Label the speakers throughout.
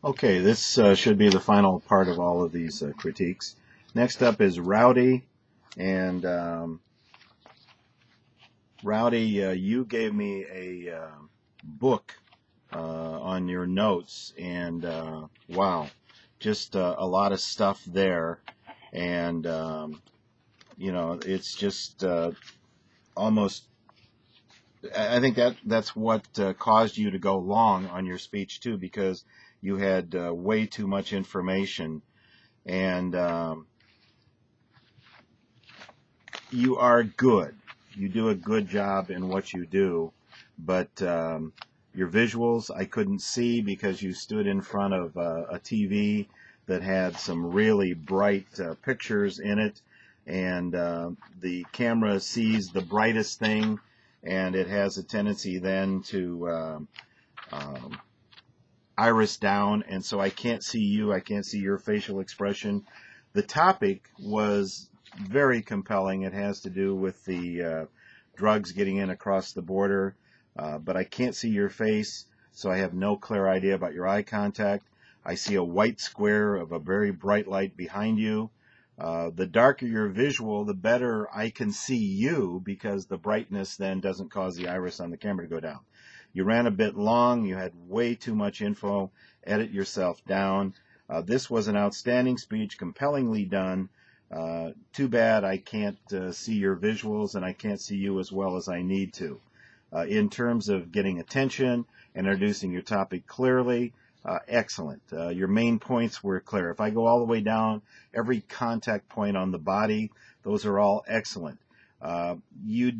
Speaker 1: Okay, this should be the final part of all of these critiques. Next up is Rowdy, and Rowdy, you gave me a book on your notes, and wow, just a lot of stuff there, and it's just almost. I think that's what caused you to go long on your speech too, because you had way too much information, and you are good. You do a good job in what you do, but your visuals I couldn't see because you stood in front of a TV that had some really bright pictures in it, and the camera sees the brightest thing, and it has a tendency then to iris down, and so I can't see you, I can't see your facial expression. The topic was very compelling. It has to do with the drugs getting in across the border, but I can't see your face, so I have no clear idea about your eye contact. I see a white square of a very bright light behind you. The darker your visual, the better I can see you, because the brightness then doesn't cause the iris on the camera to go down. You ran a bit long. You had way too much info. Edit yourself down. This was an outstanding speech, compellingly done. Too bad I can't see your visuals, and I can't see you as well as I need to. In terms of getting attention and introducing your topic clearly, excellent. Your main points were clear. If I go all the way down, every contact point on the body, those are all excellent. You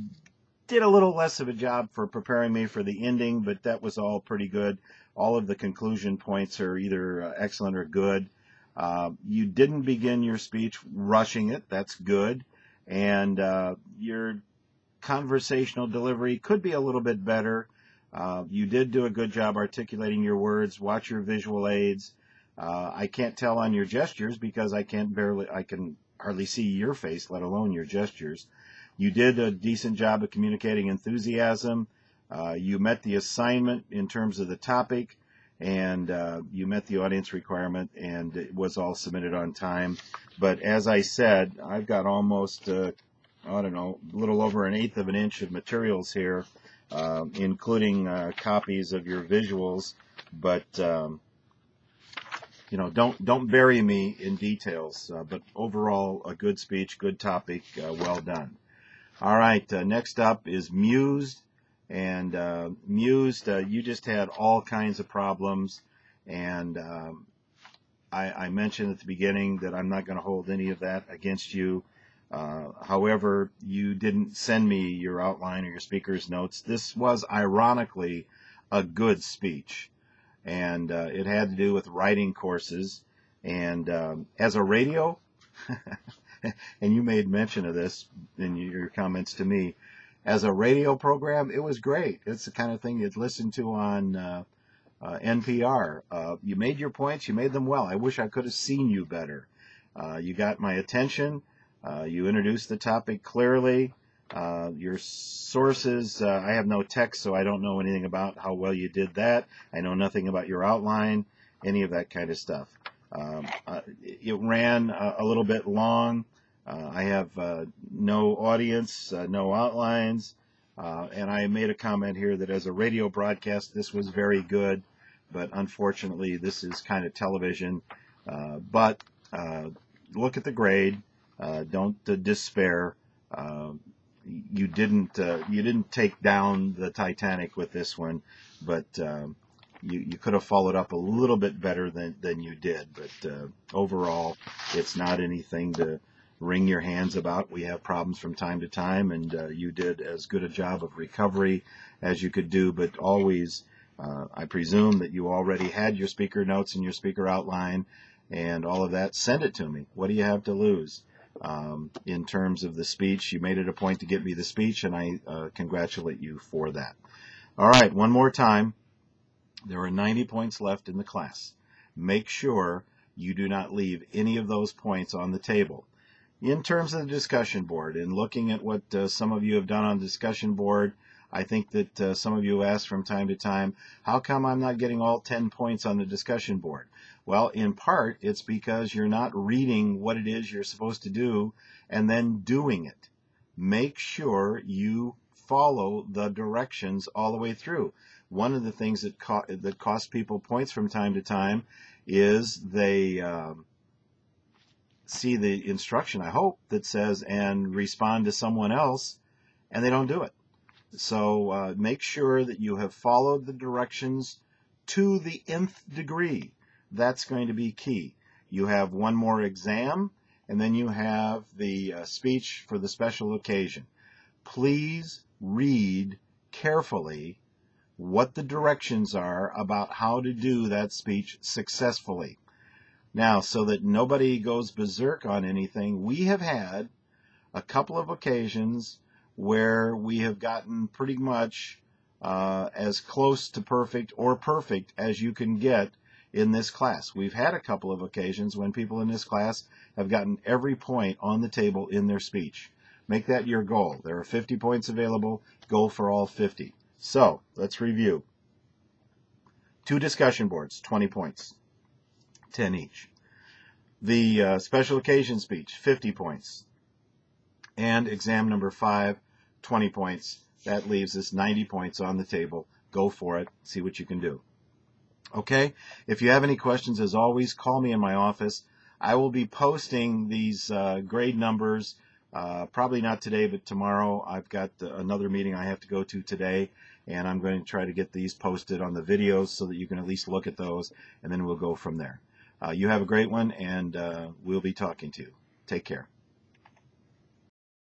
Speaker 1: did a little less of a job for preparing me for the ending, but that was all pretty good. All of the conclusion points are either excellent or good. You didn't begin your speech rushing it. That's good. And your conversational delivery could be a little bit better. You did do a good job articulating your words. Watch your visual aids. I can't tell on your gestures because I can hardly see your face, let alone your gestures. You did a decent job of communicating enthusiasm. You met the assignment in terms of the topic, and you met the audience requirement, and it was all submitted on time. But as I said, I've got almost, I don't know, a little over 1/8 of an inch of materials here, including copies of your visuals. But don't bury me in details. But overall, a good speech, good topic, well done. All right, next up is Mused. And Mused, you just had all kinds of problems. And I mentioned at the beginning that I'm not going to hold any of that against you. However, you didn't send me your outline or your speaker's notes. This was, ironically, a good speech. And it had to do with writing courses. And as a radio... and you made mention of this in your comments to me, as a radio program, it was great. It's the kind of thing you'd listen to on NPR. You made your points. You made them well. I wish I could have seen you better. You got my attention. You introduced the topic clearly. Your sources, I have no text, so I don't know anything about how well you did that. I know nothing about your outline, any of that kind of stuff. It ran a little bit long. I have no audience, no outlines, and I made a comment here that as a radio broadcast, this was very good, but unfortunately, this is kind of television. But look at the grade. Don't despair. You didn't take down the Titanic with this one, but you could have followed up a little bit better than you did. But overall, it's not anything to wring your hands about. We have problems from time to time, and you did as good a job of recovery as you could do. But always, I presume that you already had your speaker notes and your speaker outline and all of that. Send it to me. What do you have to lose? In terms of the speech, you made it a point to get me the speech, and I congratulate you for that. All right, one more time. There are 90 points left in the class. Make sure you do not leave any of those points on the table. In terms of the discussion board, and looking at what some of you have done on the discussion board, I think that some of you ask from time to time, how come I'm not getting all 10 points on the discussion board? Well, in part, it's because you're not reading what it is you're supposed to do and then doing it. Make sure you follow the directions all the way through. One of the things that costs people points from time to time is they see the instruction, I hope, that says, and respond to someone else, and they don't do it. So make sure that you have followed the directions to the nth degree. That's going to be key. You have one more exam, and then you have the speech for the special occasion. Please read carefully what the directions are about how to do that speech successfully. Now, so that nobody goes berserk on anything, we have had a couple of occasions where we have gotten pretty much as close to perfect or perfect as you can get in this class. We've had a couple of occasions when people in this class have gotten every point on the table in their speech. Make that your goal. There are 50 points available. Go for all 50. So, let's review. 2 discussion boards, 20 points, 10 each. The special occasion speech, 50 points. And exam number 5, 20 points. That leaves us 90 points on the table. Go for it. See what you can do. Okay? If you have any questions, as always, call me in my office. I will be posting these grade numbers, probably not today, but tomorrow. I've got another meeting I have to go to today, and I'm going to try to get these posted on the videos so that you can at least look at those, and then we'll go from there. You have a great one, and we'll be talking to you. Take care.